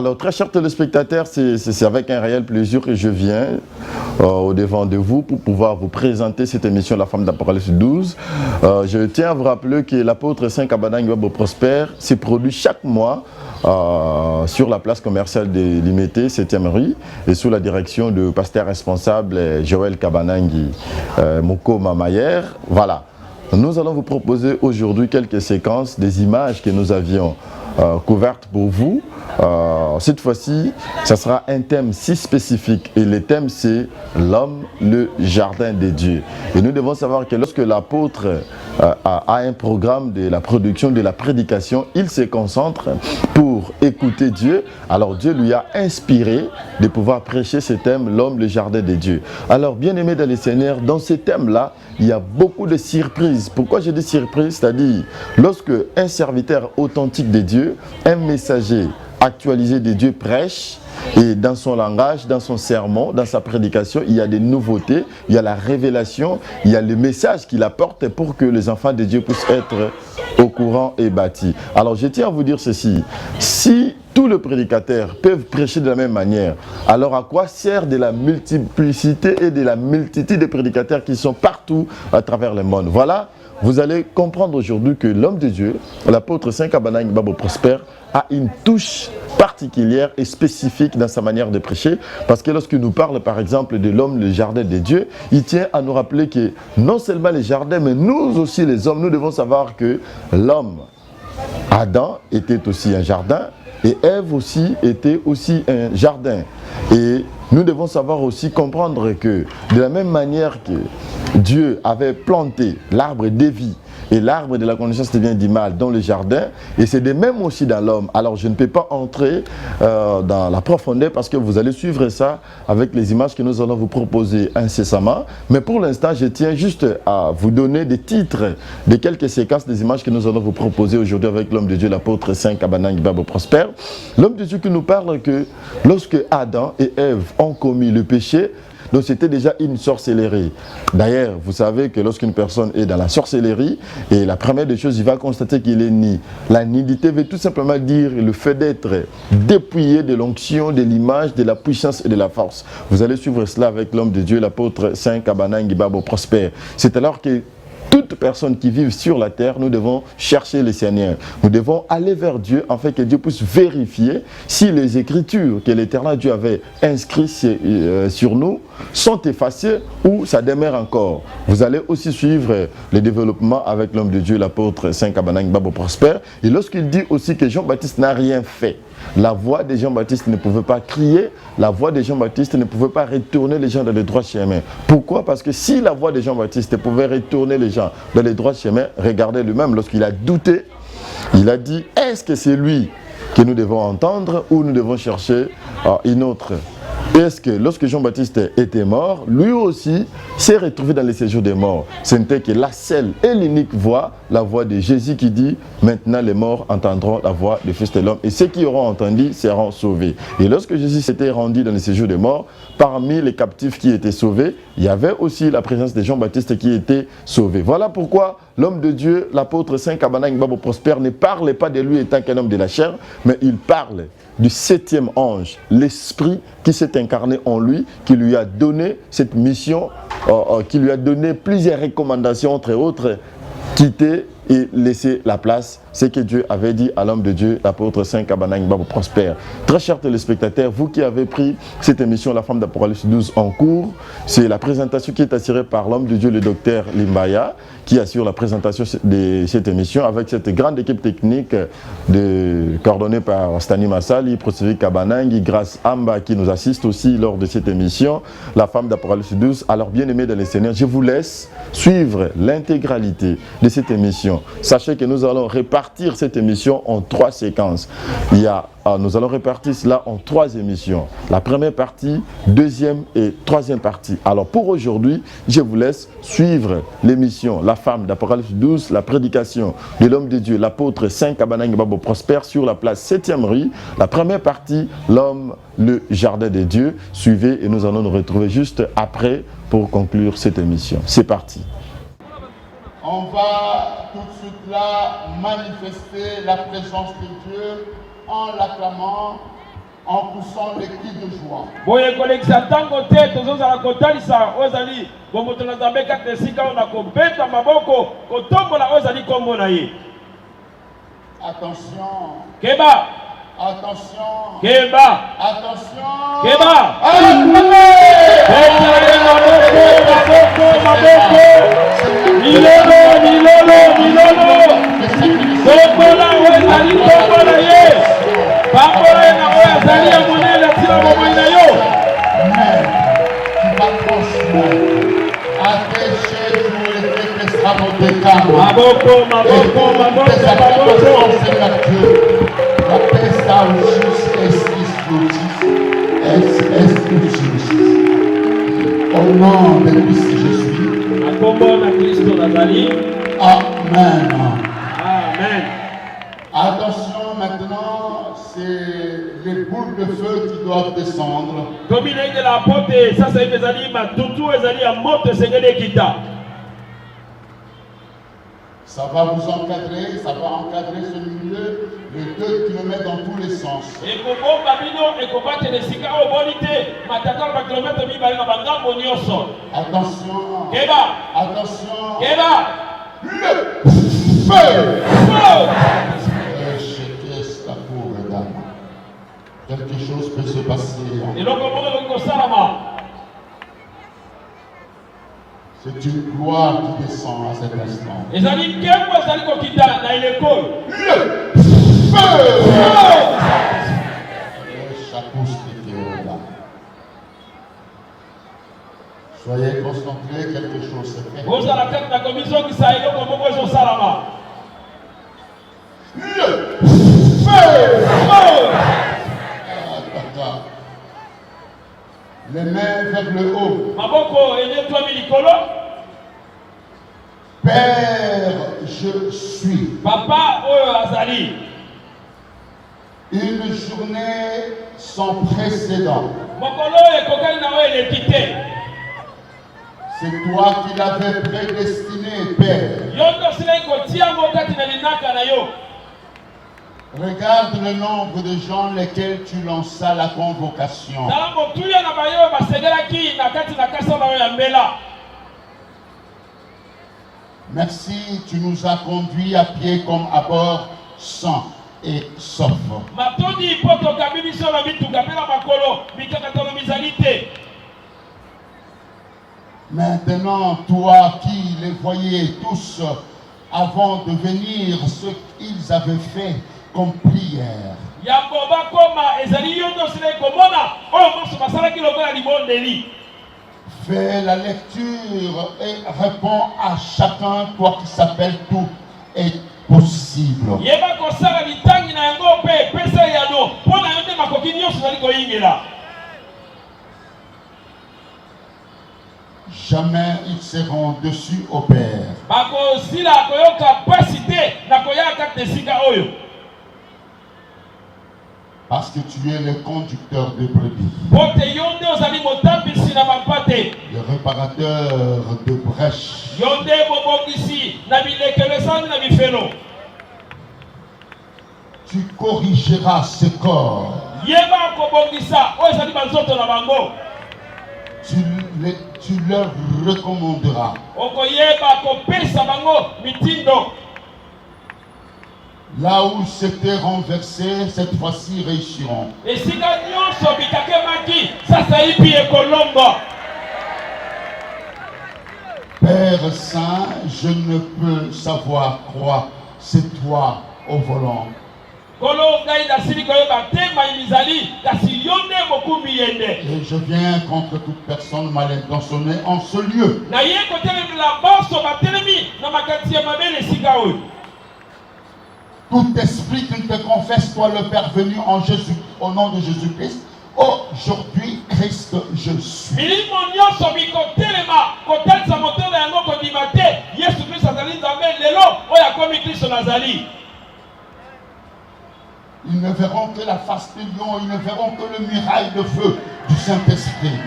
Alors, très chers téléspectateurs, c'est avec un réel plaisir que je viens au-devant de vous pour pouvoir vous présenter cette émission La Femme d'Apocalypse 12. Je tiens à vous rappeler que l'apôtre Saint Kabana Ngibabo Prosper se produit chaque mois sur la place commerciale de Limité, 7e rue, et sous la direction du pasteur responsable Joël Kabanangi Moko Mamayer. Voilà. Nous allons vous proposer aujourd'hui quelques séquences des images que nous avions couvertes pour vous. Cette fois-ci, ça sera un thème si spécifique et le thème c'est l'homme, le jardin de Dieu. Et nous devons savoir que lorsque l'apôtre a un programme de la production, de la prédication, il se concentre pour écouter Dieu. Alors Dieu lui a inspiré de pouvoir prêcher ce thème, l'homme, le jardin de Dieu. Alors bien aimé dans les Seigneurs, dans ce thème-là, il y a beaucoup de surprises. Pourquoi je dis surprise? C'est-à-dire, lorsque un serviteur authentique de Dieu, un messager actualisé de Dieu prêche, et dans son langage, dans son sermon, dans sa prédication, il y a des nouveautés, il y a la révélation, il y a le message qu'il apporte pour que les enfants de Dieu puissent être au courant et bâtis. Alors je tiens à vous dire ceci, si tous les prédicateurs peuvent prêcher de la même manière, alors à quoi sert de la multiplicité et de la multitude de prédicateurs qui sont partout à travers le monde? Voilà, vous allez comprendre aujourd'hui que l'homme de Dieu, l'apôtre Saint Kabana Ngibabo Prosper, a une touche particulière et spécifique dans sa manière de prêcher, parce que lorsqu'il nous parle par exemple de l'homme, le jardin de Dieu, il tient à nous rappeler que non seulement les jardins, mais nous aussi les hommes, nous devons savoir que l'homme, Adam, était aussi un jardin, et Ève aussi était aussi un jardin. Et nous devons savoir aussi comprendre que de la même manière que Dieu avait planté l'arbre de vie et l'arbre de la connaissance du bien et du mal dans le jardin, et c'est de même aussi dans l'homme. Alors je ne peux pas entrer dans la profondeur parce que vous allez suivre ça avec les images que nous allons vous proposer incessamment. Mais pour l'instant, je tiens juste à vous donner des titres de quelques séquences des images que nous allons vous proposer aujourd'hui avec l'homme de Dieu, l'apôtre Saint Kabana Ngibabo Prosper. L'homme de Dieu qui nous parle que lorsque Adam et Ève ont commis le péché, donc c'était déjà une sorcellerie. D'ailleurs, vous savez que lorsqu'une personne est dans la sorcellerie, et la première des choses, il va constater qu'il est ni. La nudité veut tout simplement dire le fait d'être dépouillé de l'onction, de l'image, de la puissance et de la force. Vous allez suivre cela avec l'homme de Dieu, l'apôtre Saint Kabana Ngibabo Prosper. C'est alors que toute personne qui vit sur la terre, nous devons chercher le Seigneur. Nous devons aller vers Dieu afin que Dieu puisse vérifier si les Écritures que l'Éternel Dieu avait inscrites sur nous sont effacées ou ça demeure encore. Vous allez aussi suivre le développement avec l'homme de Dieu, l'apôtre Saint Kabana Ngibabo Prosper. Et lorsqu'il dit aussi que Jean-Baptiste n'a rien fait, la voix de Jean-Baptiste ne pouvait pas crier, la voix de Jean-Baptiste ne pouvait pas retourner les gens dans les droits chemins. Pourquoi? Parce que si la voix de Jean-Baptiste pouvait retourner les gens dans les droits chemins, regardez lui-même, lorsqu'il a douté, il a dit, est-ce que c'est lui que nous devons entendre ou nous devons chercher une autre? Est-ce que lorsque Jean-Baptiste était mort, lui aussi s'est retrouvé dans les séjours des morts? Ce n'était que la seule et l'unique voix, la voix de Jésus qui dit « Maintenant les morts entendront la voix du Fils de l'homme et ceux qui auront entendu seront sauvés. » Et lorsque Jésus s'était rendu dans les séjours des morts, parmi les captifs qui étaient sauvés, il y avait aussi la présence de Jean-Baptiste qui était sauvé. Voilà pourquoi l'homme de Dieu, l'apôtre Saint Kabana Ngibabo Prosper, ne parle pas de lui étant qu'un homme de la chair, mais il parle du 7e ange, l'esprit qui s'est incarné en lui, qui lui a donné cette mission, qui lui a donné plusieurs recommandations, entre autres, quitter et laisser la place, ce que Dieu avait dit à l'homme de Dieu, l'apôtre Saint Kabana Ngibabo Prosper. Très chers téléspectateurs, vous qui avez pris cette émission La Femme d'Apocalypse 12 en cours, c'est la présentation qui est assurée par l'homme de Dieu, le docteur Limbaya, qui assure la présentation de cette émission avec cette grande équipe technique coordonnée par Stani Massali, Prosévi Kabanangi, Grâce Amba qui nous assiste aussi lors de cette émission, La Femme d'Apocalypse 12. Alors bien aimés dans les Seigneurs, je vous laisse suivre l'intégralité de cette émission. Sachez que nous allons répartir cette émission en 3 séquences. Nous allons répartir cela en 3 émissions. La première partie, deuxième et troisième partie. Alors pour aujourd'hui, je vous laisse suivre l'émission La Femme d'Apocalypse 12, la prédication de l'homme de Dieu, l'apôtre Saint Kabana Ngibabo Prosper sur la place 7e rue. La première partie, l'homme, le jardin de Dieu. Suivez et nous allons nous retrouver juste après pour conclure cette émission. C'est parti. On va tout de suite là manifester la présence de Dieu en l'acclamant en poussant les cris de joie. Boye kolekisa tango te tozozala kotalisa ozali bomoto na Nzambe kati esika oyo na kobeta maboko kotombola ozali kombo na ye. Attention. Keba. Attention. Keba. Attention. Keba. Maboko. Milolo. Tombola ozali tombola ye. Pambola na ozali ya monene tina bomoi na yo. Mais tu vas transmettre à tes chefs ou les peuples sabotés. Maboko. La paix saoujus est au nom de Christ Jésus. Amen. Amen. Attention maintenant, c'est les boules de feu qui doivent descendre. Ça va vous encadrer, ça va encadrer ce milieu de 2 km dans tous les sens. Attention. Attention. Le feu. La pauvre dame. Quelque chose peut se passer. C'est une gloire qui descend à cet instant. Le feu. Soyez concentrés, quelque chose se fait. Le feu. Les mains vers le haut. Père, je suis. Papa azali. Une journée sans précédent. C'est toi qui l'avais prédestiné, Père. Regarde le nombre de gens lesquels tu lanças la convocation. Merci, tu nous as conduits à pied comme à bord, sains et saufs. Maintenant, toi qui les voyais tous avant de venir, ce qu'ils avaient fait comme prière. Fais la lecture et réponds à chacun, toi qui s'appelles tout est possible. Jamais ils seront dessus au Père. Parce que tu es le conducteur de brebis. Le réparateur de brèches. Tu corrigeras ce corps. Tu leur recommanderas. Là où c'était renversé, cette fois-ci réussiront. Père Saint, je ne peux savoir quoi. C'est toi au volant. Et je viens contre toute personne mal intentionnée en ce lieu. Tout esprit qui te confesse, toi le Père venu en Jésus, au nom de Jésus-Christ, aujourd'hui, Christ, je suis. Ils ne verront que la face de lion, ils ne verront que le muraille de feu du Saint-Esprit.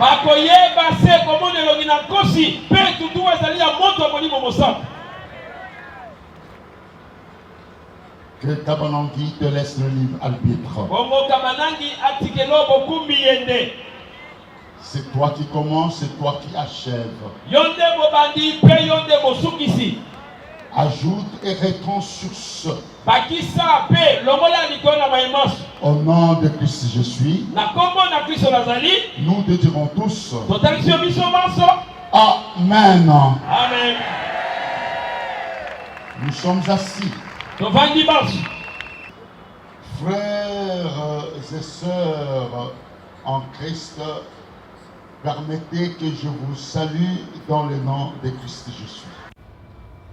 Que que Kabanangi te laisse le libre arbitre. Bongo Kabanangi atikelo bokumbi yende. C'est toi qui commences, c'est toi qui achèves. Yonde bobandi pe yonde bosukisi. Ajoute et rétend sur ce. Bakisa pe longola likona maimos. Au nom de Christ je suis. Na kombo na Kristo nazali. Nous te dirons tous. Totalisio biso maso. Amen. Amen. Nous sommes assis. Tovandi maso. Frères et sœurs en Christ, permettez que je vous salue dans le nom de Christ je suis.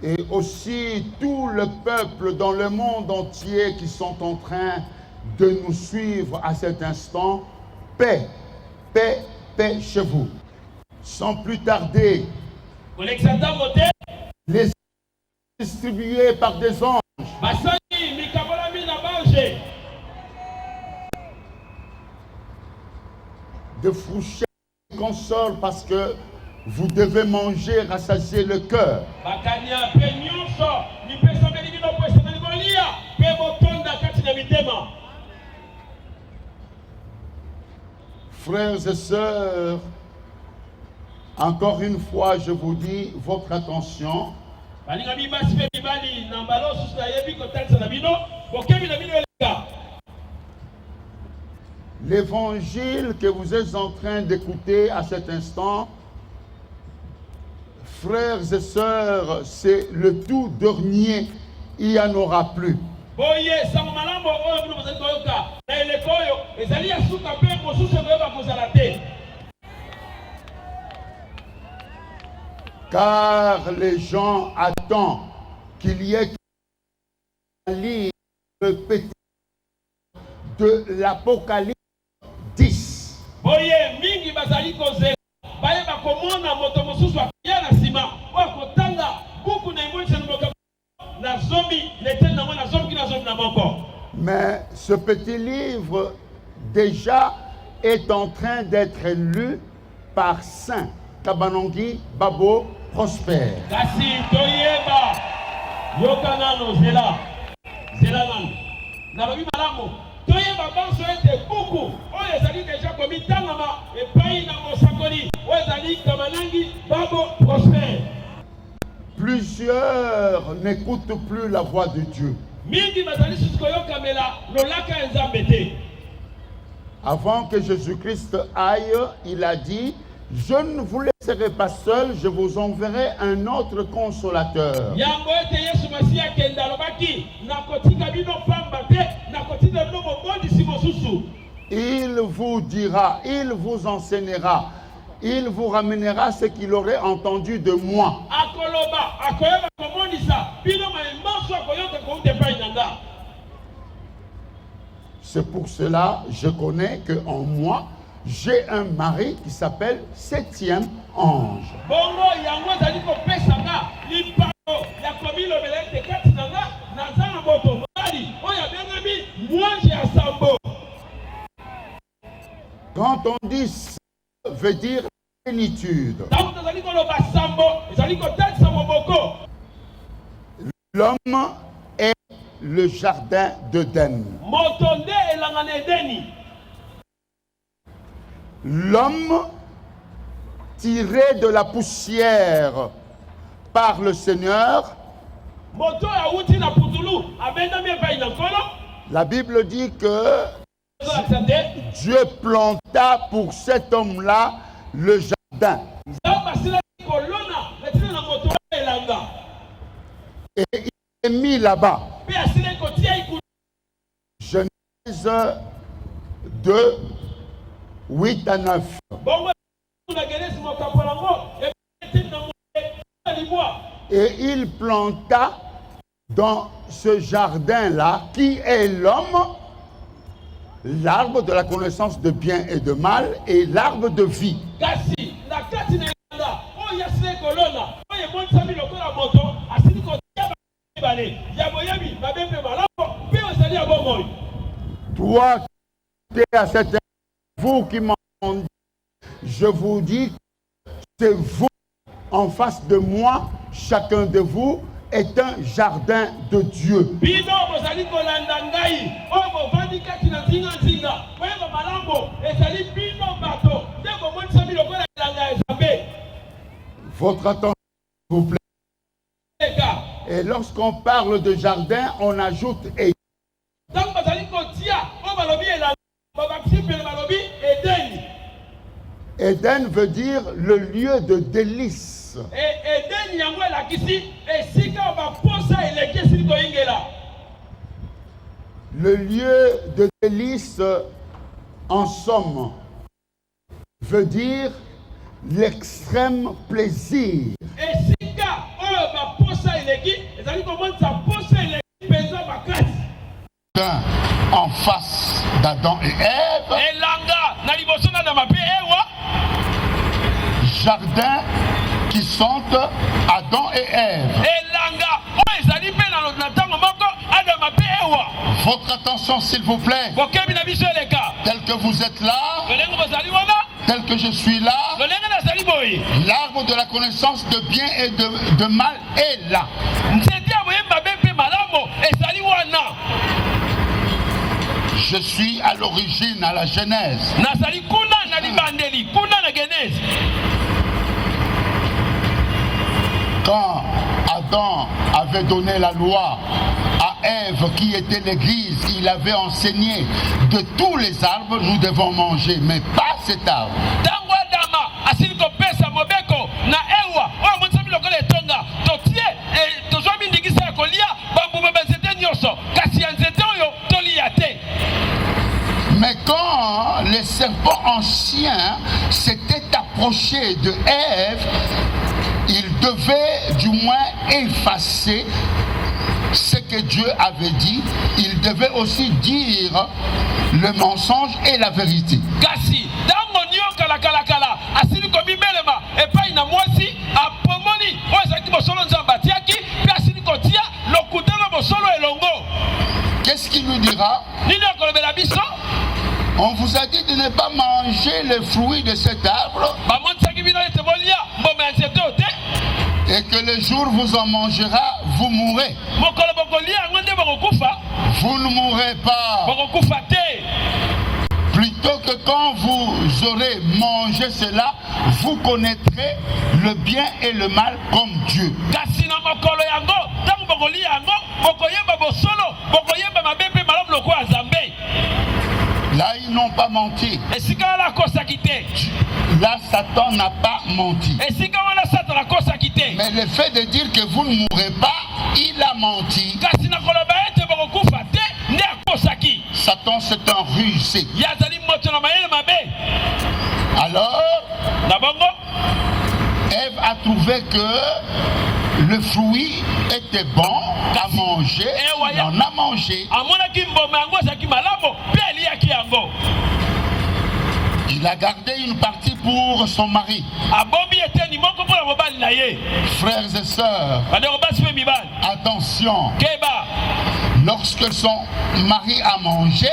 Et aussi tout le peuple dans le monde entier qui sont en train de nous suivre à cet instant, paix, paix, paix chez vous. Sans plus tarder, les distribués par des anges. De fourchettes et consorts parce que vous devez manger, rassasier le cœur. Frères et sœurs, encore une fois, je vous dis, votre attention. L'évangile que vous êtes en train d'écouter à cet instant, frères et sœurs, c'est le tout dernier, il n'y en aura plus. Car les gens attendent qu'il y ait un livre petit de l'Apocalypse 10. Mais ce petit livre déjà est en train d'être lu par Saint Kabanangi Babo Prosper. Plusieurs n'écoutent plus la voix de Dieu. Avant que Jésus-Christ aille, il a dit: je ne vous laisserai pas seul, je vous enverrai un autre consolateur. Il vous dira, il vous enseignera, il vous ramènera ce qu'il aurait entendu de moi. C'est pour cela que je connais qu'en moi, j'ai un mari qui s'appelle Septième Ange. Quand on dit ça, veut dire plénitude. L'homme est le jardin d'Éden. L'homme tiré de la poussière par le Seigneur. La Bible dit que Dieu planta pour cet homme-là le jardin. Et il est mis là-bas. Genèse 2, 8 à 9. Et il planta dans ce jardin-là, qui est l'homme, l'arbre de la connaissance de bien et de mal et l'arbre de vie. Toi qui êtes à cette vous qui m'entendez, je vous dis, c'est vous en face de moi, chacun de vous, est un jardin de Dieu. Bino bozali kolanda ngai oyo bovandi kati na nzinga koyeba malamu ezali bino bato nde bomonisa bino lokola elanga ya Nzambe. Votre attention, s'il vous plaît. Et lorsqu'on parle de jardin, on ajoute et. Ntango bazali kotia oyo balobi elanga babakisi pene balobi Eden. Eden veut dire le lieu de délice. Eden yango elakisi esika baposa eleki esili koyingela. Le lieu de délice, en somme, veut dire l'extrême plaisir. Esika oyo baposa eleki ezali komonisa posa eleki penza makasi. En face d'Adam et Ève. Elanga na liboso na Adama pe Ewa. Jardin qui sont Adam et Ève. Elanga oyo ezali pe na ntango moko Adama pe Ewa. Votre attention s'il vous plaît. Bokebi na biso eleka. Tel que vous êtes là. Lolenge bozali wana. Tel que je suis là. Lolenge nazali boye. L'arbre de la connaissance de bien et de mal est là. Nzete ya boyemba be pe malamu ezali wana. Je suis à l'origine, à la Genèse. Nazali kuna na libandeli, kuna na Genèse. Quand Adam avait donné la loi à Ève, qui était l'église, il avait enseigné de tous les arbres, nous devons manger, mais pas cet arbre. Tango Adama asili kopesa mobeko na Ewa oyo monsabi lokola etonga totie tozwa mindingisa ya kolia bambuma banzete nyonso kasi ya nzete oyo tolia te. Mais quand les serpents anciens s'étaient approchés de Ève, ils devaient du moins effacer ce que Dieu avait dit. Ils devaient aussi dire le mensonge et la vérité. Kasi dango nyo kala asili komibelema epai na mwasi apomoni oyo ezalaki bosolo nzambe atiaki mpe asili kotia lokutana bosolo elongo. Qu'est-ce qu'il lui dira? Nini akolobela biso? On vous a dit de ne pas manger les fruits de cet arbre. Et que le jour où vous en mangera, vous mourrez. Vous ne mourrez pas. Plutôt que quand vous aurez mangé cela, vous connaîtrez le bien et le mal comme Dieu. Là, ils n'ont pas menti. Là, Satan n'a pas menti. Mais le fait de dire que vous ne mourrez pas, il a menti. Satan, c'est un rusé. Alors, Ève a trouvé que le fruit était bon à manger. Il en a mangé. Il a gardé une partie pour son mari. Frères et sœurs, attention. Lorsque son mari a mangé,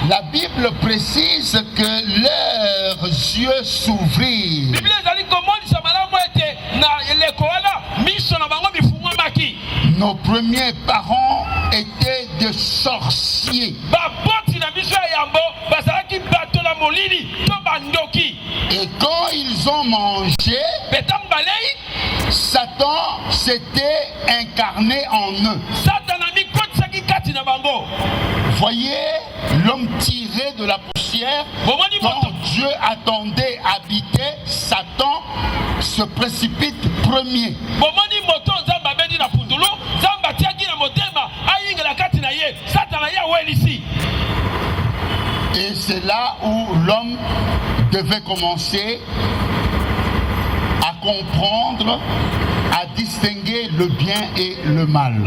la Bible précise que leurs yeux s'ouvrirent. Nos premiers parents étaient des sorciers. Et quand ils ont mangé, Satan s'était incarné en eux. Voyez l'homme tiré de la poussière. Quand Dieu attendait habiter, Satan se précipite premier. Et c'est là où l'homme devait commencer à comprendre, à distinguer le bien et le mal.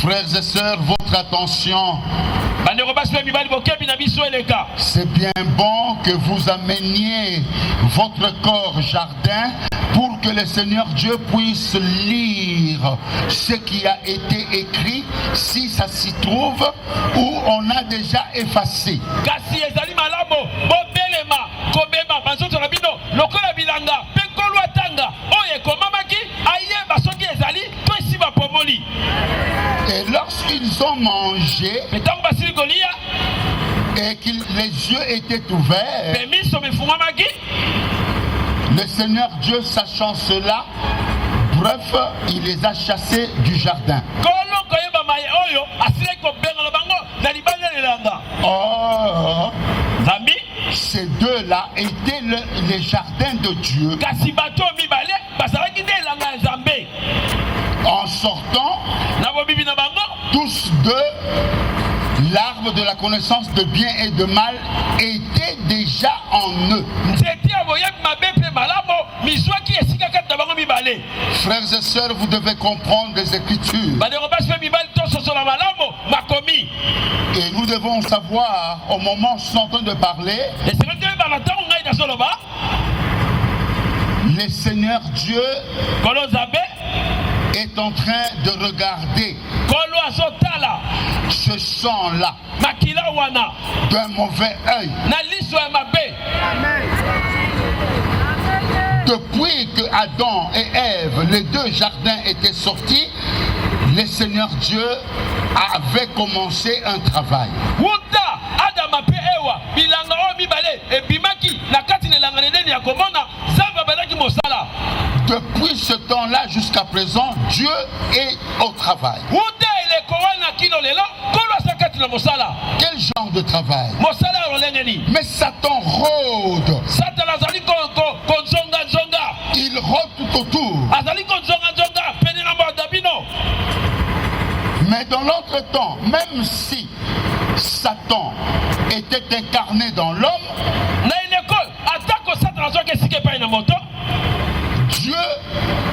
Frères et sœurs, votre attention. C'est bien bon que vous ameniez votre corps jardin pour que le Seigneur Dieu puisse lire ce qui a été écrit, si ça s'y trouve, ou on a déjà effacé. mangé et que les yeux étaient ouverts, le Seigneur Dieu, sachant cela, bref, il les a chassés du jardin. Or, ces deux-là étaient les jardins de Dieu. En sortant, tous deux, l'arbre de la connaissance de bien et de mal était déjà en eux. Frères et sœurs, vous devez comprendre les Écritures. Et nous devons savoir, au moment où nous sommes en train de parler, le Seigneur Dieu est en train de regarder ce sang-là d'un mauvais œil. Depuis que Adam et Ève, les deux jardins étaient sortis, le Seigneur Dieu avait commencé un travail. Depuis ce temps-là jusqu'à présent, Dieu est au travail. Quel genre de travail? Mais Satan rôde. Il rôde tout autour. Mais dans l'autre temps, même si Satan était incarné dans l'homme, Dieu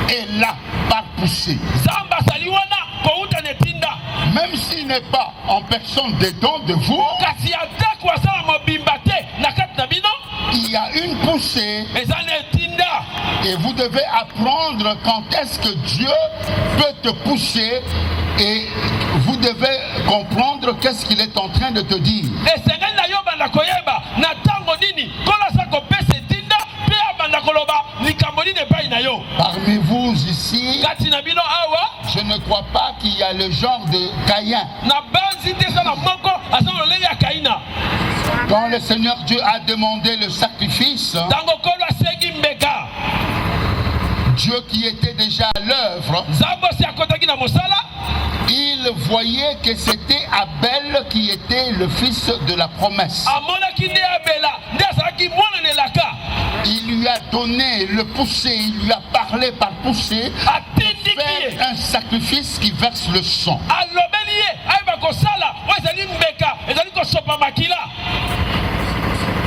est là par poussée. Même s'il n'est pas en personne dedans de vous, il y a une poussée. Et vous devez apprendre quand est-ce que Dieu peut te pousser. Et vous devez comprendre qu'est-ce qu'il est en train de te dire. Parmi vous ici, je ne crois pas qu'il y a le genre de Caïn. Quand le Seigneur Dieu a demandé le sacrifice, Dieu qui était déjà à l'œuvre, il voyait que c'était Abel qui était le fils de la promesse. Il lui a donné le poussé, il lui a parlé par poussé, faire un sacrifice qui verse le sang.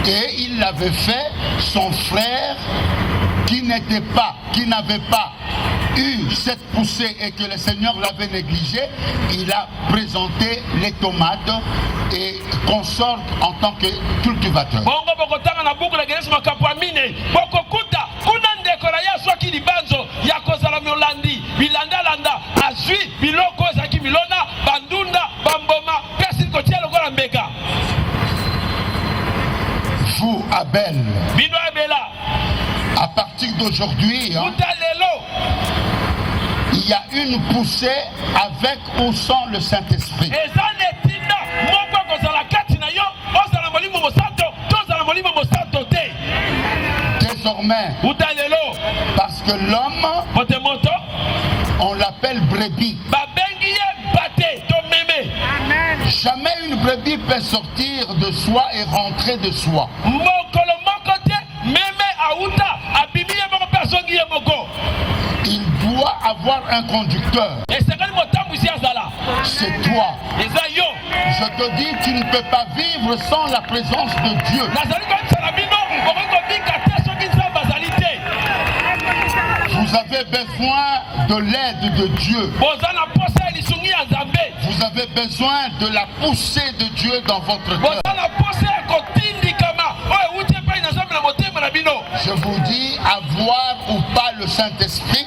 Et il l'avait fait, son frère qui n'avait pas eu cette poussée et que le Seigneur l'avait négligé, il a présenté les tomates et consort en tant que cultivateur. Vous, Abel, à partir d'aujourd'hui, il y a une poussée avec ou sans le Saint-Esprit. Désormais, parce que l'homme, on l'appelle brebis. Jamais une brebis peut sortir de soi et rentrer de soi. Il doit avoir un conducteur. C'est toi. Je te dis, tu ne peux pas vivre sans la présence de Dieu. Vous avez besoin de l'aide de Dieu. Vous avez besoin de la poussée de Dieu dans votre cœur. Je vous dis, avoir ou pas le Saint-Esprit,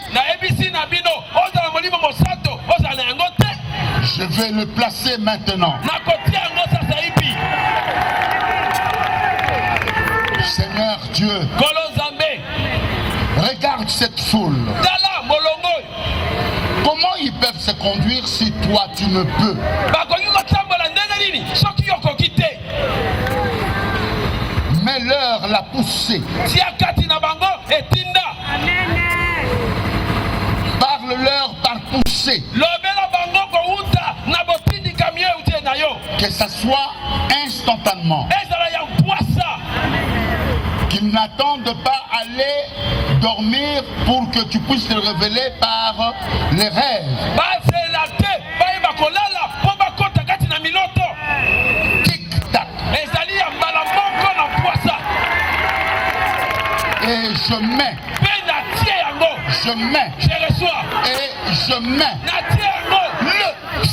je vais le placer maintenant. Seigneur Dieu, regarde cette foule. Comment ils peuvent se conduire si toi tu ne peux? Leur la poussée. Parle-leur par poussée. Que ça soit instantanément. Qu'ils n'attendent pas aller dormir pour que tu puisses te révéler par les rêves. Tic-tac. Et je mets. Je mets. Je reçois. Et je mets. Le feu.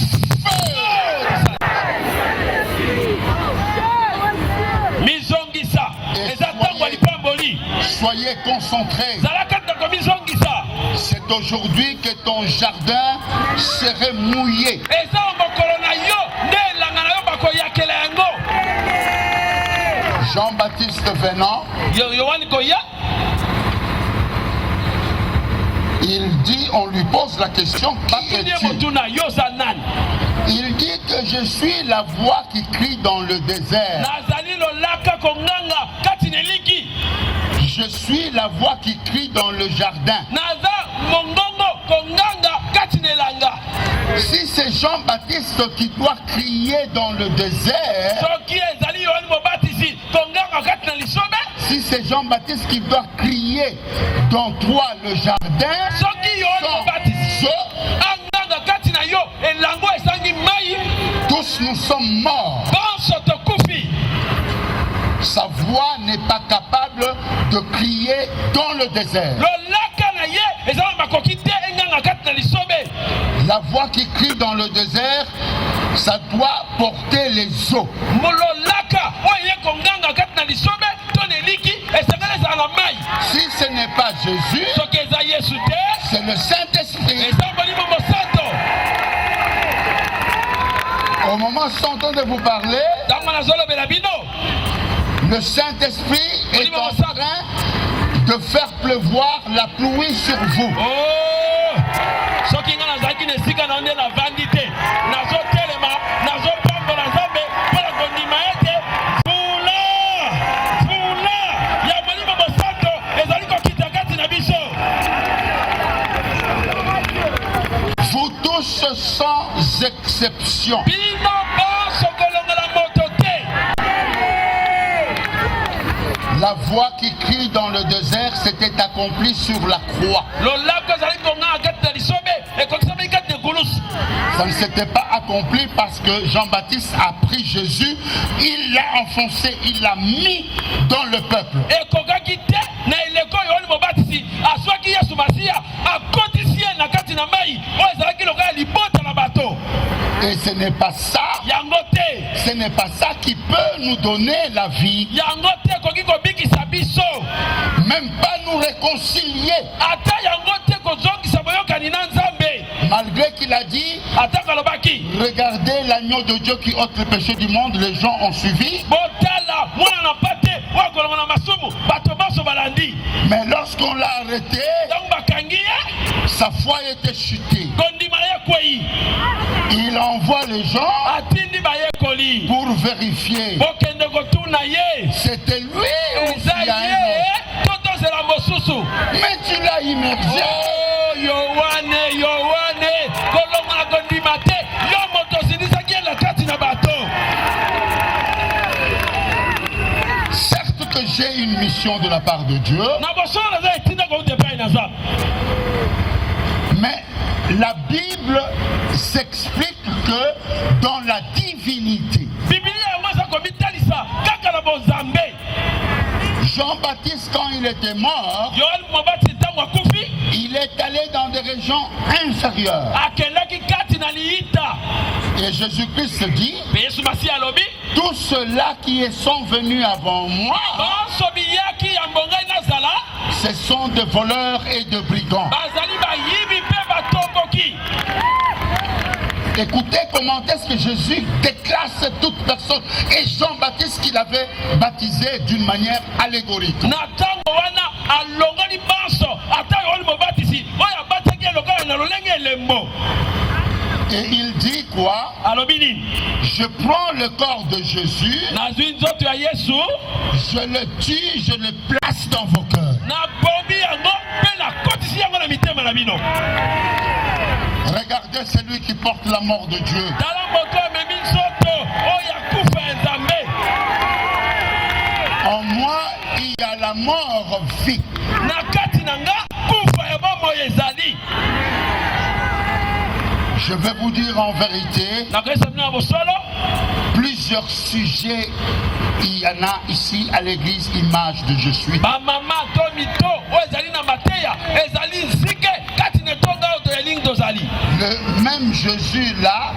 Soyez concentrés. C'est aujourd'hui que ton jardin serait mouillé. Jean-Baptiste venant, il dit, on lui pose la question, qui es-tu? Il dit que je suis la voix qui crie dans le désert. Je suis la voix qui crie dans le jardin. Si c'est Jean-Baptiste qui doit crier dans le désert, si c'est Jean-Baptiste qui doit crier dans toi le jardin, tous nous sommes morts. Sa voix n'est pas capable de crier dans le désert. La voix qui crie dans le désert, ça doit porter les eaux. Si ce n'est pas Jésus, c'est le Saint-Esprit. Au moment où je suis en train de vous parler, le Saint-Esprit est en train de faire pleuvoir la pluie sur vous. Vous tous sans exception. La voix qui crie dans le désert s'était accomplie sur la croix. Ça ne s'était pas accompli parce que Jean-Baptiste a pris Jésus, il l'a enfoncé, il l'a mis dans le peuple. Et ce n'est pas ça. Ce n'est pas ça qui peut nous donner la vie. Même pas nous réconcilier. Malgré qu'il a dit, regardez l'agneau de Dieu qui ôte le péché du monde, les gens ont suivi. Mais lorsqu'on l'a arrêté, sa foi était chutée. Il envoie les gens pour vérifier. C'était lui ou il y a un autre. Mais tu l'as immergé. Certes que j'ai une mission de la part de Dieu, mais la Bible s'explique que dans la divinité, Jean-Baptiste, quand il était mort, il est allé dans des régions inférieures. Et Jésus-Christ dit, tous ceux-là qui sont venus avant moi, ce sont des voleurs et des brigands. Écoutez comment est-ce que Jésus déclasse toute personne. Et Jean-Baptiste qui l'avait baptisé d'une manière allégorique. Et il dit quoi? Je prends le corps de Jésus, je le tue, je le place dans vos cœurs. Regardez celui qui porte la mort de Dieu. En moi, il y a la mort vie. Je vais vous dire en vérité, plusieurs sujets, il y en a ici à l'église Image de Je suis. Le même Jésus là,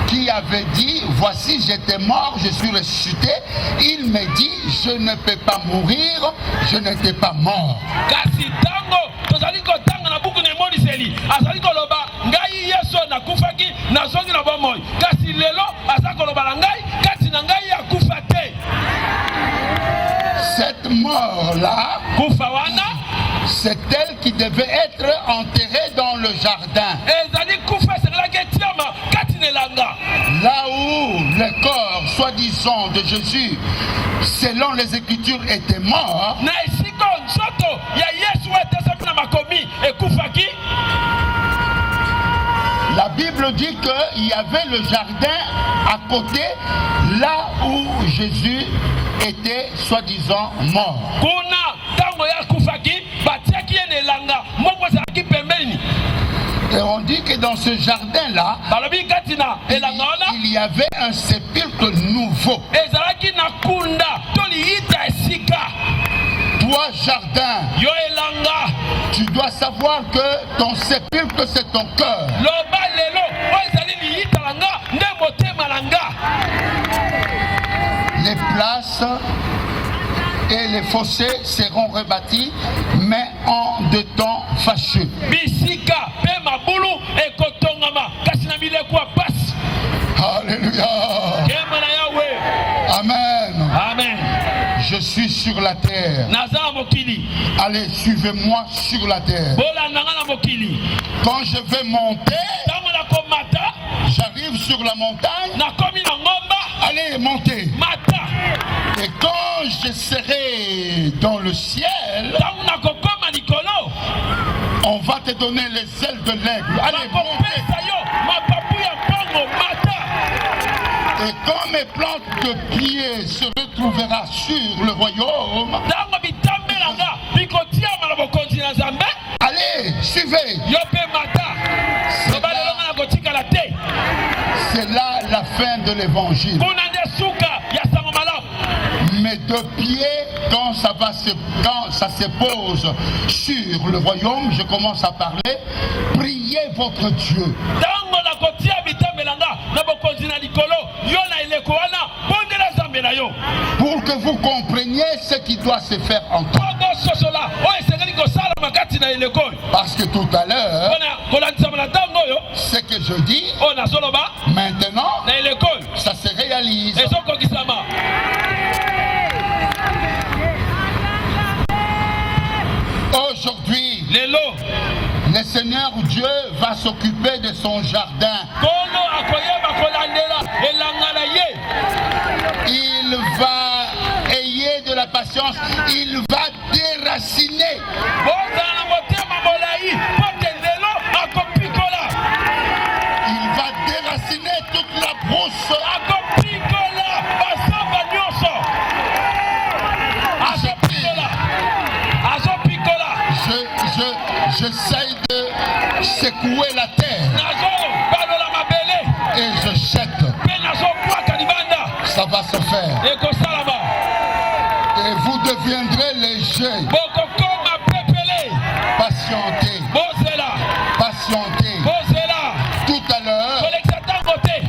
qui avait dit, voici j'étais mort, je suis ressuscité, il me dit, je ne peux pas mourir, je n'étais pas mort. Cette mort-là, c'est elle qui devait être enterrée dans le jardin. Là où le corps, soi-disant, de Jésus, selon les Écritures, était mort. La Bible dit qu'il y avait le jardin à côté, là où Jésus était soi-disant mort. Et on dit que dans ce jardin-là, il y avait un sépulcre nouveau. Toi, jardin, tu dois savoir que ton sépulcre, c'est ton cœur. Les places et les fossés seront rebâtis, mais en de temps fâcheux. Alléluia. Amen. Amen. Je suis sur la terre. Allez, suivez-moi sur la terre. Quand je vais monter, j'arrive sur la montagne. Allez, montez. Et quand je serai dans le ciel, on va te donner les ailes de l'aigle. Allez, montez. Et quand mes plantes de pied se retrouvera sur le royaume, allez, suivez. C'est là la fin de l'évangile. Mes deux pieds, quand ça se pose sur le royaume, je commence à parler. Priez votre Dieu. Pour que vous compreniez ce qui doit se faire en temps. Parce que tout à l'heure, ce que je dis, maintenant, ça se réalise. Aujourd'hui, le Seigneur Dieu va s'occuper de son jardin. Il va ayer de la patience. Il va déraciner. Il va déraciner toute la brousse. J'essaye de secouer la terre et je jette. Ça va se faire. Et vous deviendrez léger. Patientez. Patientez. Tout à l'heure,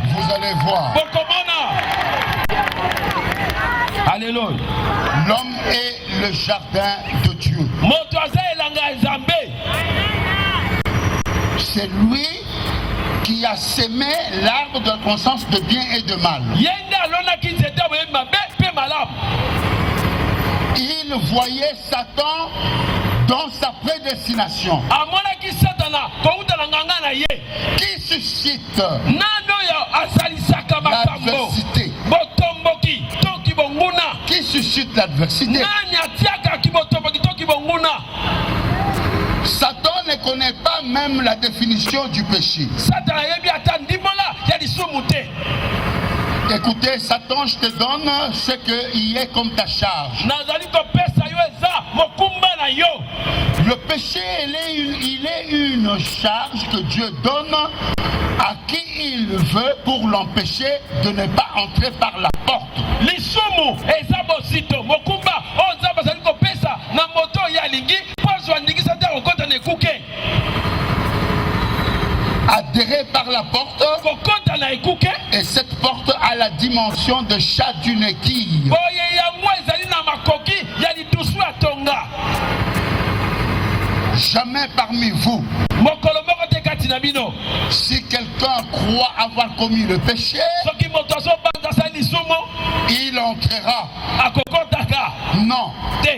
vous allez voir. Alléluia. L'homme est le jardin de Dieu. C'est lui qui a sémé l'arbre de la connaissance de bien et de mal. Il voyait Satan dans sa prédestination. Satana kouta na nganga na ye. Qui suscite Nano ya asalisaka makambo. l'adversité? Botomboki toki bonguna. Qui suscite l'adversité? Nani atiaka ki botomboki toki bonguna. Satan ne connaît pas même la définition du péché. Satana yebi atandimola ya disumute. Écoutez, Satan, je te donne ce qu'il est comme ta charge. Nazali ko pesa yo eza mokumba na yo. Le péché, il est une charge que Dieu donne à qui il veut pour l'empêcher de ne pas entrer par la porte. Lisumu eza bosito mokumba oza bazali ko pesa na moto ya lingi pozo andikisa te okota ne kuke. Adhérer par la porte, Kokota na ekuke. et cette porte a la dimension de chat d'une aiguille. Boye ya mwa ezali na makoki ya litusu ya tonga. Jamais parmi vous, Mokolo moko te kati na bino. si quelqu'un croit avoir commis le péché, Soki moto azo banda sa lisumu il entrera. akokotaka Non. te.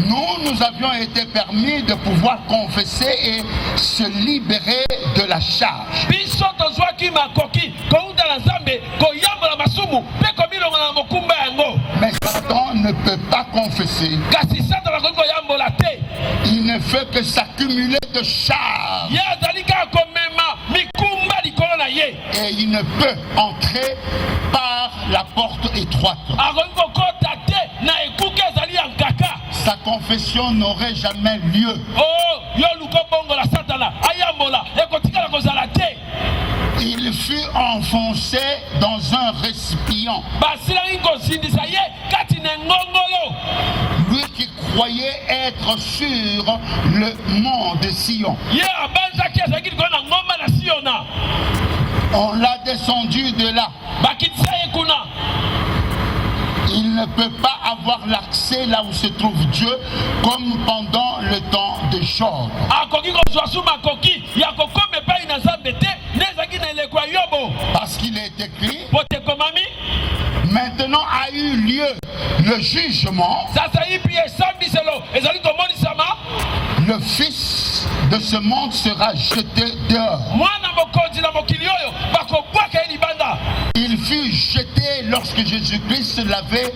Nous avions été permis de pouvoir confesser et se libérer de la charge. Biso tozwaki makoki kouta na Nzambe koyambola masumu pe komilonga na mokumba yango. Mais Satan ne peut pas confesser. Kasi Satana koki koyambola te. Il ne fait que s'accumuler de charges. Ye azali kaka komema mikumba likolo na ye. Et il ne peut entrer par la porte étroite. Akoki kokota te na ekuke ezali ya nkaka. Sa confession n'aurait jamais lieu. Oh, yo luko bongola Satana ayambola ekotikala kozala te. Il fut enfoncé dans un récipient. Basilangi kozindisa ye kati na ngongolo. Lui qui croyait être sur le mont de Sion. Ye abanzaki azalaki likolo na ngomba na Siona. On l'a descendu de là. Bakitisa ye kuna. Il ne peut pas avoir l'accès là où se trouve Dieu comme pendant le temps de Job. Akoki kozwa su makoki ya kokoma epai na Nzambe te nezalaki na eleko ya Yobo. Parce qu'il est écrit, Pote komami maintenant a eu lieu le jugement. sasa ipi esambiselo ezali komonisama. Le fils de ce monde sera jeté dehors. Mwana mokonzi na mokili oyo bakobwaka ye libanda. Il fut jeté lorsque Jésus-Christ l'avait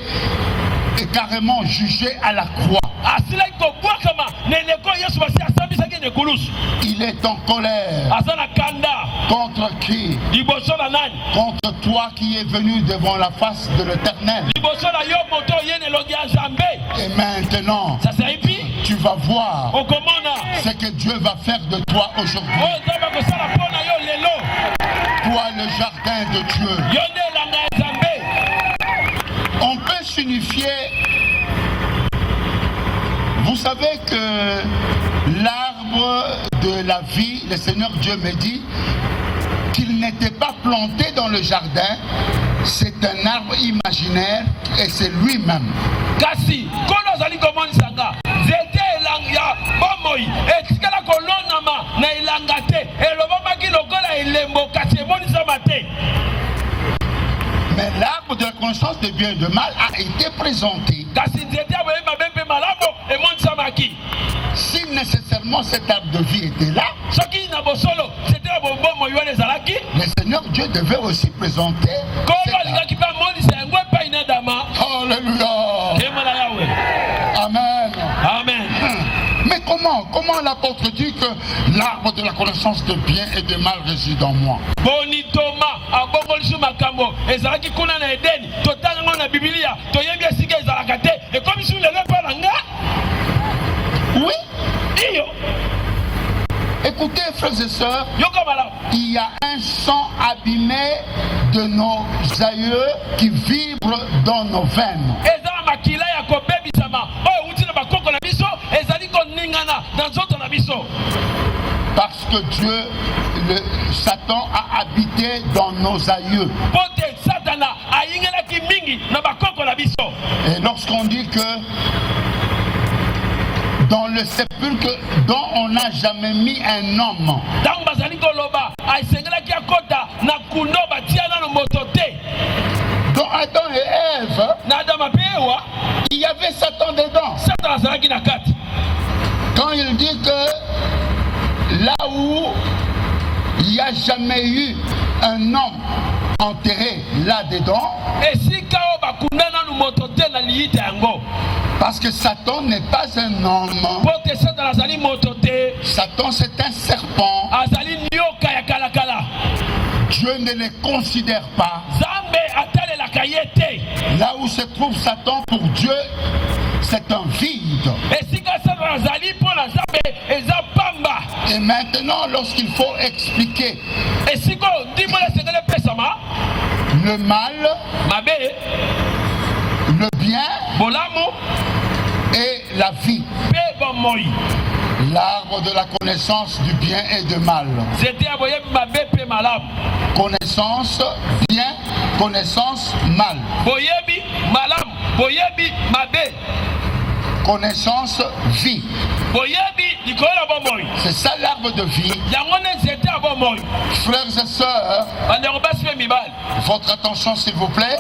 carrément jugé à la croix. Asilaki kobwakama na eleko Yesu basi asambisaki na ekulusu. Il est en colère. Aza na kanda Contre qui? liboso na nani? Contre toi qui es venu devant la face de l'Éternel. Liboso na yo moto oye na elongi ya Nzambe. Et maintenant, Sasa ipi tu vas voir okomona ce que Dieu va faire de toi aujourd'hui. oyo Nzambe akosala mpo na yo lelo. Toi, le jardin de Dieu. Yo nde elanga ya Nzambe. On peut s'unifier. Vous savez que l'arbre de la vie, le Seigneur Dieu me dit qu'il n'était pas planté dans le jardin, c'est un arbre imaginaire et c'est lui-même. Kasi kono azali komonisanga nzete elanga ya bomoi etikala kolonama na elanga te elobamaki lokola elembo kasi emonisama te. Mais l'arbre de la connaissance de bien et de mal a été présenté. Kasi nzete ya boyeba be mpe malamu emonisamaki. Si nécessairement cet arbre de vie était là, Soki na bosolo nzete ya bomoi wana ezalaki le Seigneur Dieu devait aussi présenter cet kono arbre. alingaki mpe amonisa yango epai na Adama. Alléluia. Ema na Yawe. Amen. Amen. Mais comment l'apôtre dit que l'arbre de la connaissance de bien et de mal réside en moi? Boni Toma abongolisu makambo ezalaki kuna na Edeni totanga ngo na Biblia toyebi esika ezalaka te ekomi su lelo epai na nga. Oui. Iyo Écoutez, frères et sœurs, yoka malamu. il y a un sang abîmé de nos aïeux qui vibre dans nos veines. Ezala makila ya kobebisama oyo euti na bakoko na biso ezali koningana na nzoto na biso. Parce que Dieu, Satan a habité dans nos aïeux. Pote Satana ayingelaki mingi na bakoko na biso. Et lorsqu'on dit que dans le sépulcre dont on n'a jamais mis un homme, Ntango bazali koloba asengelaki akota na kundo batia nano moto te. dans Adam et Ève, Na Adama mpe Ewa il y avait Satan dedans. Satana azalaki na kati. Quand il dit que là où il n'y a jamais eu un homme enterré là-dedans. Parce que Satan n'est pas un homme. Satan, c'est un serpent. Dieu ne les considère pas. Là où se trouve Satan, pour Dieu, c'est un vide. Et maintenant, lorsqu'il faut expliquer le mal, le bien et la vie, l'arbre de la connaissance du bien et du mal. Connaissance bien, connaissance mal. Connaissance vie. C'est ça l'arbre de vie. Frères et sœurs, votre attention s'il vous plaît.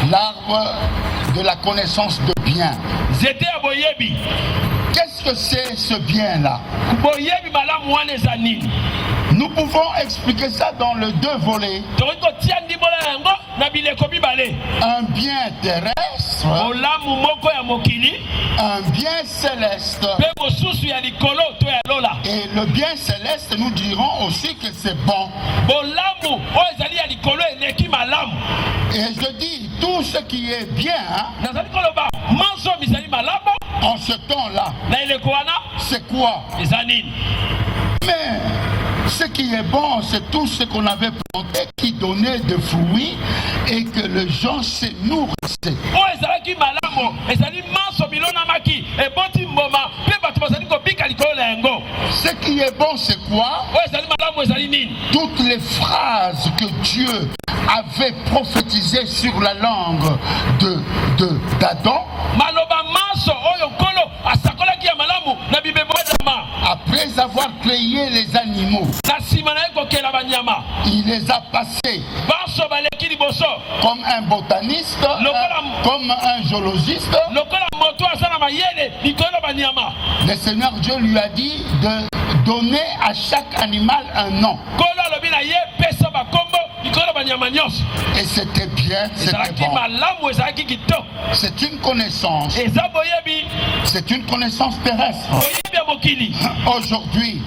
L'arbre de la connaissance de bien. Qu'est-ce que c'est ce bien-là? Nous pouvons expliquer ça dans le deux volets. Un bien terrestre, un bien céleste. Et le bien céleste, nous dirons aussi que c'est bon. Et je dis, tout ce qui est bien, en ce temps-là, c'est quoi? Mais ce qui est bon, c'est tout ce qu'on avait planté qui donnait des fruits et que les gens se nourrissaient. Ce qui est bon, c'est quoi? Toutes les phrases que Dieu avait prophétisées sur la langue d'Adam, après avoir créé les animaux, il les a passés comme un botaniste, comme un zoologiste. Le Seigneur Dieu lui a dit de donner à chaque animal un nom. Et c'était bien, c'était bon. C'est une connaissance. C'est une connaissance terrestre. Aujourd'hui,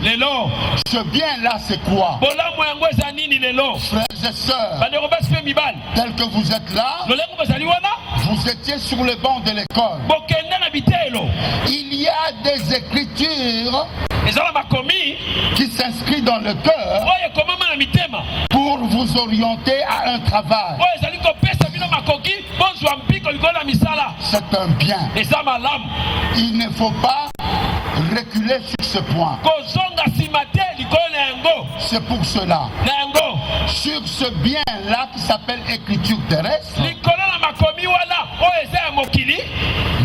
ce bien-là, c'est quoi? Frères et sœurs, tel que vous êtes là, vous étiez sur le banc de l'école. Il y a des écritures qui s'inscrivent dans le cœur pour vous orienter à un travail. C'est un bien. Il ne faut pas reculer sur ce point. C'est pour cela, sur ce bien-là qui s'appelle écriture terrestre,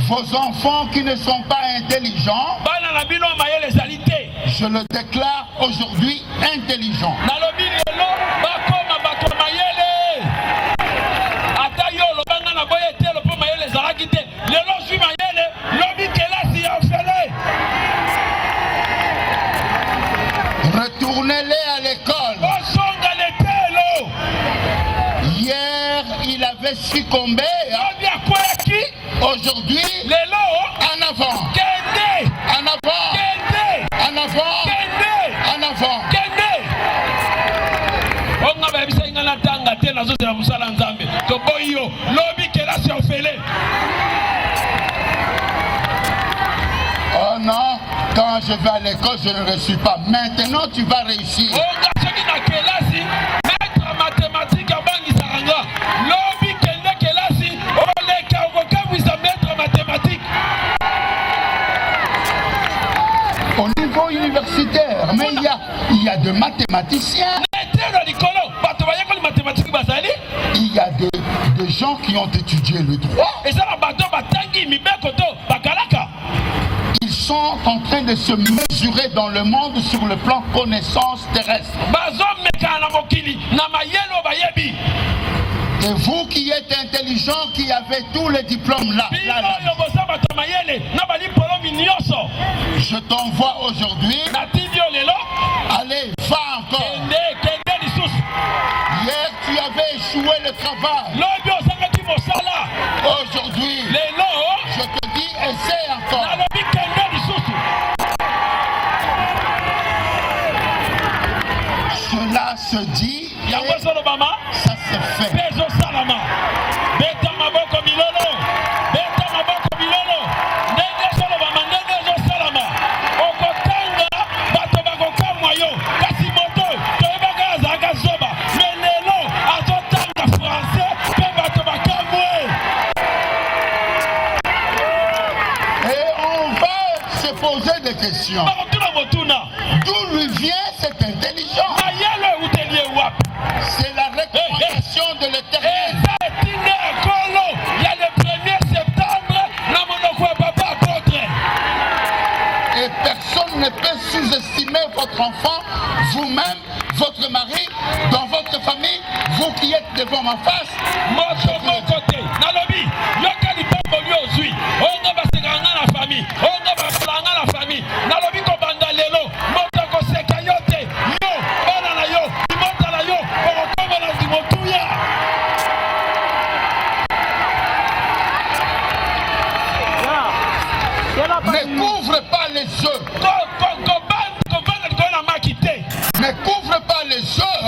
vos enfants qui ne sont pas intelligents, je le déclare aujourd'hui intelligent. Retournez-les à l'école. Hier, il avait succombé. Aujourd'hui, en avant. En avant. En avant. En avant. Oh non, quand je vais à l'école, je ne réussis pas. Maintenant, tu vas réussir. Au niveau universitaire, mais il y a de mathématiciens. Il y a de gens qui ont étudié le droit. Ils sont en train de se mesurer dans le monde sur le plan connaissance terrestre. Et vous qui êtes intelligents, qui avez tous les diplômes là, je Je t'envoie aujourd'hui. Allez, va encore. Hier, tu avais échoué le travail. Aujourd'hui, je te dis, essaie encore. Cela se dit, ça se fait. Des questions. D'où lui vient cette intelligence? C'est la recommandation de l'Éternel. Et personne ne peut sous-estimer votre enfant, vous-même, votre mari, dans votre famille, vous qui êtes devant ma face. Ne couvre pas les œufs. Ne couvre pas les œufs.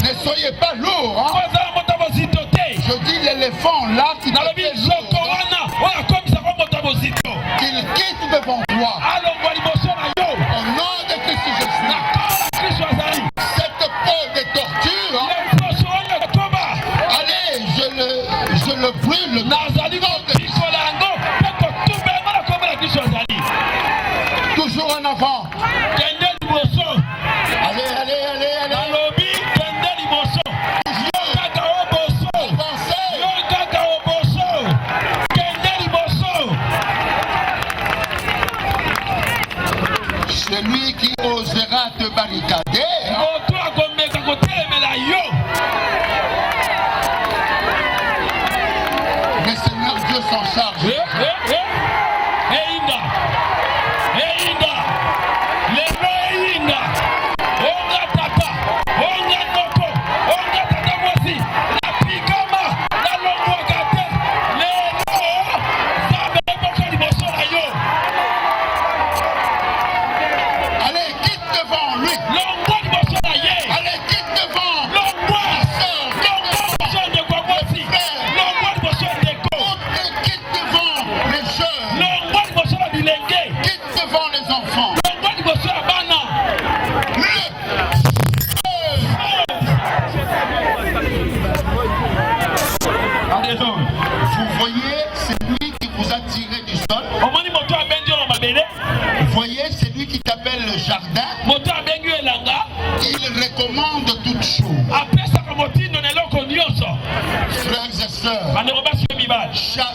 Ne soyez pas lourd. Je dis l'éléphant là qui te fait lourd, qu'il quitte devant toi. Au nom de Christ Jésus. Cette peau de torture, allez, je le brûle. Toujours en avant. Allez, allez, allez, allez. Celui qui osera te barricader, le Seigneur Dieu s'en charge. Il recommande toutes choses. Frères et sœurs,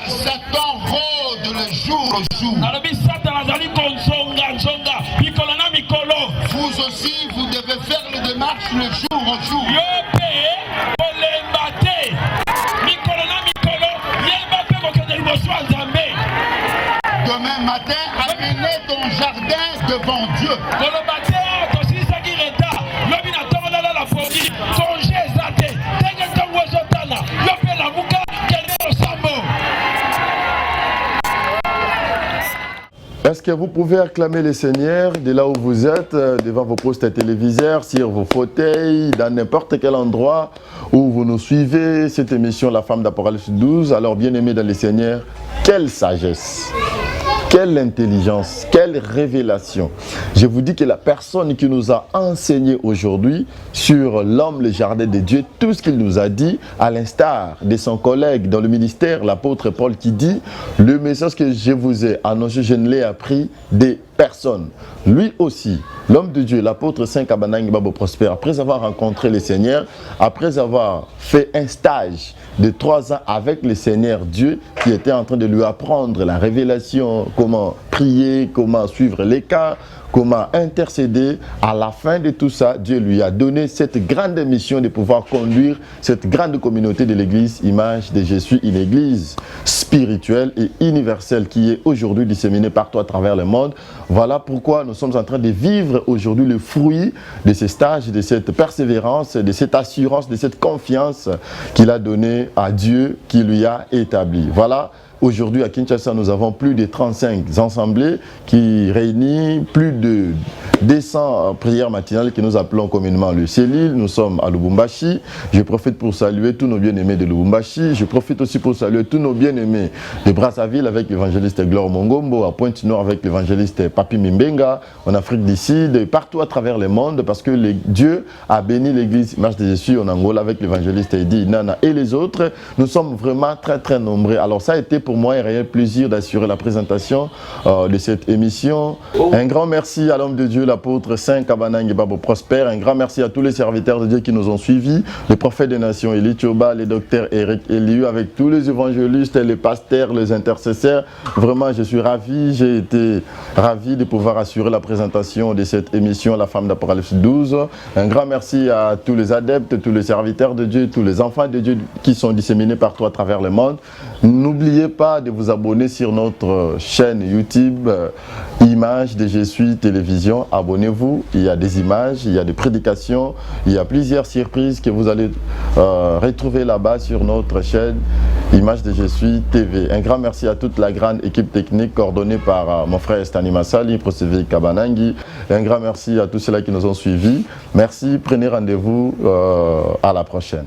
Satan rôde le jour au jour. Vous aussi, vous devez faire les démarches le jour au jour. Demain matin, amenez ton jardin devant Dieu. Est-ce que vous pouvez acclamer le Seigneur de là où vous êtes, devant vos postes téléviseurs, sur vos fauteuils, dans n'importe quel endroit où vous nous suivez, cette émission La Femme d'Apocalypse 12. Alors, bien-aimés dans le Seigneur, quelle sagesse, quelle intelligence, quelle révélation. Je vous dis que la personne qui nous a enseigné aujourd'hui sur l'homme, le jardin de Dieu, tout ce qu'il nous a dit, à l'instar de son collègue dans le ministère, l'apôtre Paul, qui dit « Le message que je vous ai annoncé, je ne l'ai appris des personnes. » Lui aussi l'homme de Dieu, l'apôtre Saint Kabanang Babo Prosper, après avoir rencontré le Seigneur, après avoir fait un stage de 3 ans avec le Seigneur Dieu, qui était en train de lui apprendre la révélation, comment prier, comment suivre les cas, comment intercéder. À la fin de tout ça, Dieu lui a donné cette grande mission de pouvoir conduire cette grande communauté de l'église Image de Jésus, une église spirituelle et universelle qui est aujourd'hui disséminée partout à travers le monde. Voilà pourquoi nous sommes en train de vivre aujourd'hui le fruit de ces stages, de cette persévérance, de cette assurance, de cette confiance qu'il a donnée à Dieu qui lui a établi. Voilà. Aujourd'hui, à Kinshasa, nous avons plus de 35 assemblées qui réunissent plus de 200 prières matinales que nous appelons communément le Célil. Nous sommes à Lubumbashi. Je profite pour saluer tous nos bien-aimés de Lubumbashi. Je profite aussi pour saluer tous nos bien-aimés de Brazzaville avec l'évangéliste Glore Mongombo, à Pointe-Nord avec l'évangéliste Papi Mimbenga, en Afrique du Sud, et partout à travers le monde, parce que Dieu a béni l'église Image de Jésus en Angola avec l'évangéliste Eddie Nana et les autres. Nous sommes vraiment très très nombreux. Alors ça a été pour moi un réel plaisir d'assurer la présentation de cette émission. Un grand merci à l'homme de Dieu, l'apôtre Saint Kabanang Babo Prosper. Un grand merci à tous les serviteurs de Dieu qui nous ont suivis, le prophète des nations Eli Choba, le docteur Eric Eliu, avec tous les évangélistes, les pasteurs, les intercesseurs. Vraiment, je suis ravi, j'ai été ravi de pouvoir assurer la présentation de cette émission La Femme d'Apocalypse 12. Un grand merci à tous les adeptes, tous les serviteurs de Dieu, tous les enfants de Dieu qui sont disséminés partout à travers le monde. N'oubliez pas de vous abonner sur notre chaîne YouTube Image de Jésus Télévision. Abonnez-vous, il y a des images, il y a des prédications, il y a plusieurs surprises que vous allez retrouver là-bas sur notre chaîne Image de Jésus TV. Un grand merci à toute la grande équipe technique coordonnée par mon frère Stani Massali, Prosevi Kabanangi. Un grand merci à tous ceux-là qui nous ont suivis. Merci, prenez rendez-vous à la prochaine.